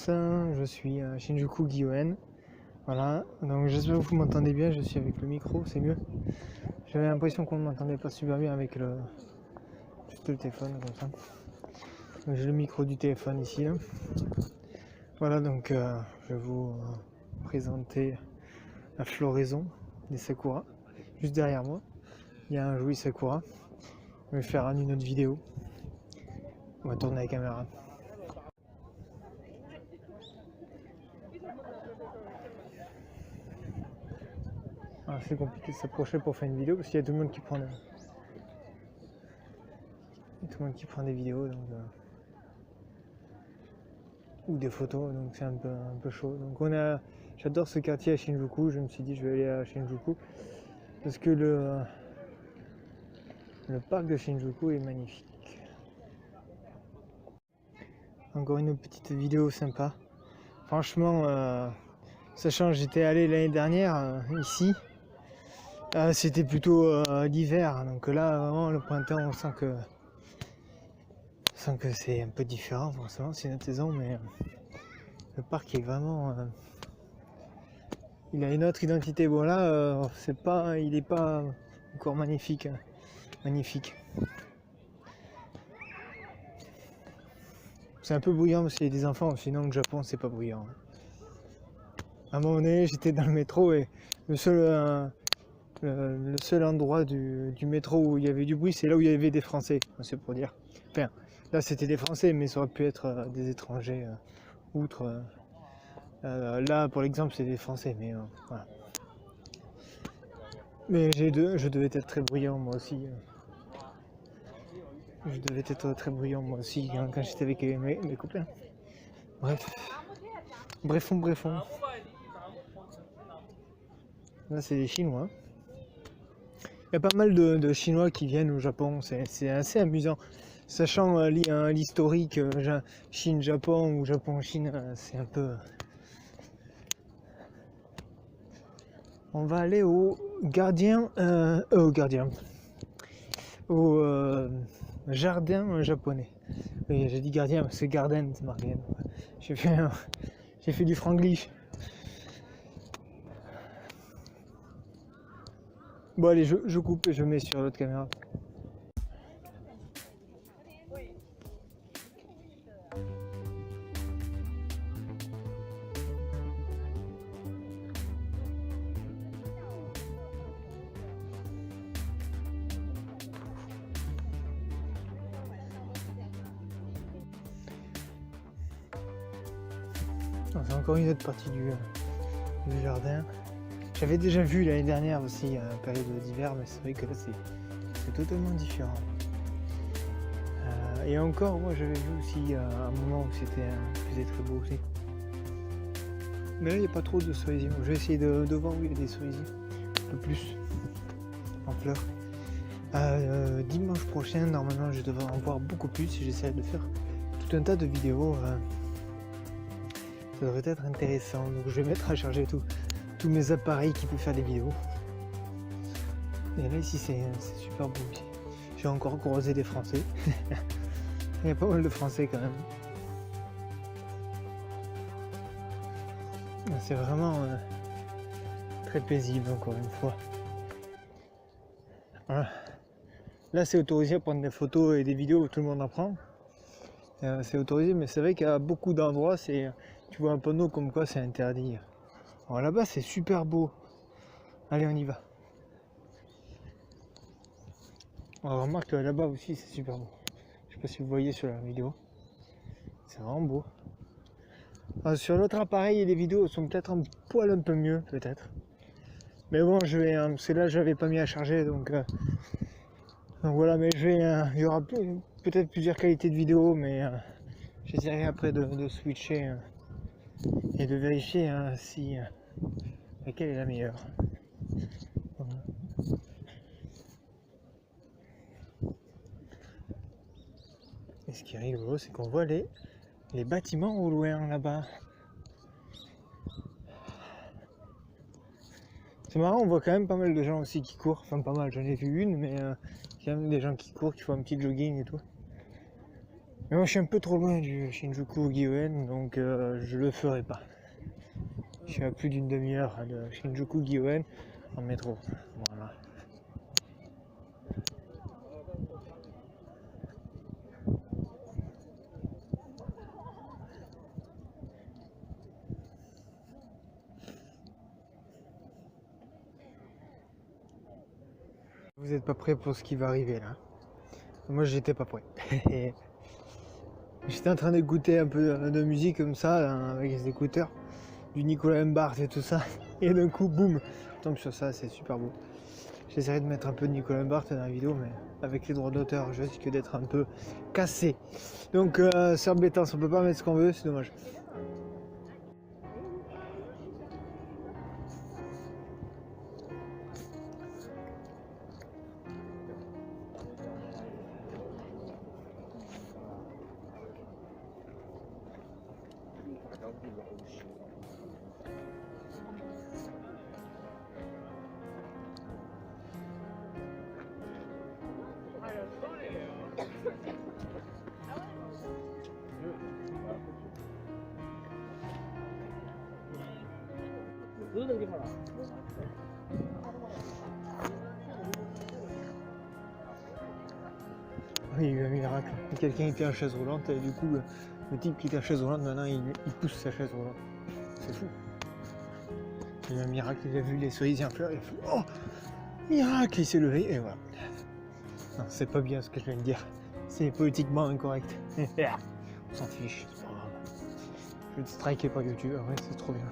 je suis à Shinjuku Gyoen. Voilà, donc j'espère que vous m'entendez bien, je suis avec le micro, c'est mieux. J'avais l'impression qu'on ne m'entendait pas super bien avec juste le téléphone comme ça. Donc j'ai le micro du téléphone ici. Là. Voilà, donc je vais vous présenter la floraison des sakura. Juste derrière moi, il y a un joli sakura. Je vais faire une autre vidéo. On va tourner la caméra. Alors, c'est compliqué de s'approcher pour faire une vidéo parce qu'il y a tout le monde qui prend des vidéos donc, ou des photos, donc c'est un peu chaud. Donc j'adore ce quartier à Shinjuku. Je me suis dit je vais aller à Shinjuku parce que le parc de Shinjuku est magnifique. Encore une petite vidéo sympa. Franchement, sachant que j'étais allé l'année dernière ici. C'était plutôt l'hiver, donc là vraiment le printemps on sent que c'est un peu différent forcément, c'est une saison, mais le parc est vraiment il a une autre identité. Bon là il est pas encore magnifique. C'est un peu bruyant parce qu'il y a des enfants, sinon le Japon c'est pas bruyant. À un moment donné j'étais dans le métro et le seul endroit du métro où il y avait du bruit, c'est là où il y avait des Français, c'est pour dire. Enfin, là c'était des Français, mais ça aurait pu être des étrangers outre. Là, pour l'exemple, c'est des Français, mais voilà. Mais je devais être très bruyant moi aussi. Je devais être très bruyant moi aussi quand j'étais avec mes copains. Brefons. Là, c'est des Chinois. Il y a pas mal de Chinois qui viennent au Japon, c'est assez amusant. Sachant l'historique Chine-Japon ou Japon-Chine, c'est un peu... On va aller au jardin japonais. Oui, j'ai dit gardien, c'est garden, c'est marqué. J'ai fait du franglish. Bon allez, je coupe et je mets sur l'autre caméra. C'est encore une autre partie du jardin. J'avais déjà vu l'année dernière aussi à période d'hiver, mais c'est vrai que là c'est totalement différent. Et encore, moi j'avais vu aussi un moment où c'était très beau aussi. Mais là il n'y a pas trop de cerisiers. Je vais essayer de voir où il y a des cerisiers. Un peu plus en fleurs. Dimanche prochain, normalement je devrais en voir beaucoup plus si j'essaie de faire tout un tas de vidéos. Ça devrait être intéressant. Donc je vais mettre à charger tous mes appareils qui peuvent faire des vidéos. Et là ici c'est super beau aussi. J'ai encore croisé des Français. Il y a pas mal de Français quand même. C'est vraiment très paisible encore une fois. Voilà. Là c'est autorisé à prendre des photos et des vidéos, tout le monde en prend. C'est autorisé, mais c'est vrai qu'à beaucoup d'endroits tu vois un panneau comme quoi c'est interdit. Alors là-bas c'est super beau. Allez, on y va. On remarque que là-bas aussi c'est super beau. Je sais pas si vous voyez sur la vidéo. C'est vraiment beau. Alors, sur l'autre appareil, les vidéos sont peut-être un poil un peu mieux, peut-être. Mais bon, je vais, parce que là j'avais pas mis à charger, donc voilà. Mais il y aura peut-être plusieurs qualités de vidéo, mais j'essaierai après de switcher et de vérifier si laquelle est la meilleure. Voilà. Et ce qui est rigolo, c'est qu'on voit les bâtiments au loin là-bas. C'est marrant, on voit quand même pas mal de gens aussi qui courent. Enfin, pas mal, j'en ai vu une, mais il y a même des gens qui courent, qui font un petit jogging et tout. Mais moi je suis un peu trop loin du Shinjuku Gyoen, donc je le ferai pas. Je suis à plus d'une demi-heure de Shinjuku Gyoen en métro. Voilà. Vous n'êtes pas prêts pour ce qui va arriver là. Moi j'étais pas prêt. J'étais en train d'écouter un peu de musique comme ça, là, avec les écouteurs, du Nicolas Mbart et tout ça. Et d'un coup, boum, je tombe sur ça, c'est super beau. J'essaierai de mettre un peu de Nicolas Mbart dans la vidéo, mais avec les droits d'auteur, je risque d'être un peu cassé. Donc c'est embêtant, on peut pas mettre ce qu'on veut, c'est dommage. Oui, il y a eu un miracle. Quelqu'un était en chaise roulante et du coup, le type qui était en chaise roulante, maintenant il pousse sa chaise roulante. C'est fou. Il y a eu un miracle, il a vu les cerisiers en fleurs, il a fait oh miracle, il s'est levé et voilà. Non, c'est pas bien ce que je viens de dire. C'est politiquement incorrect. On s'en fiche, c'est pas grave. Je vais être striké par YouTube, ouais, c'est trop bien.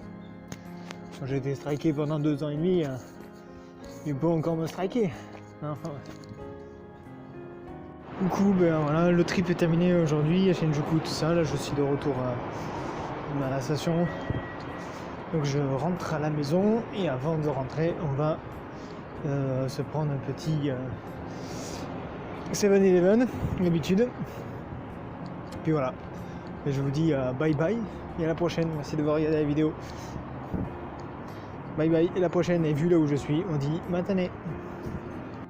Quand j'ai été striké pendant 2 ans et demi, il peut encore me striker. Enfin, ouais. Du coup, ben voilà, le trip est terminé aujourd'hui à Shinjuku, tout ça. Là, je suis de retour à la station. Donc, je rentre à la maison et avant de rentrer, on va se prendre un petit 7-Eleven, d'habitude. Puis voilà. Et je vous dis bye bye et à la prochaine. Merci d'avoir regardé la vidéo. Bye bye et à la prochaine. Et vu là où je suis, on dit matane.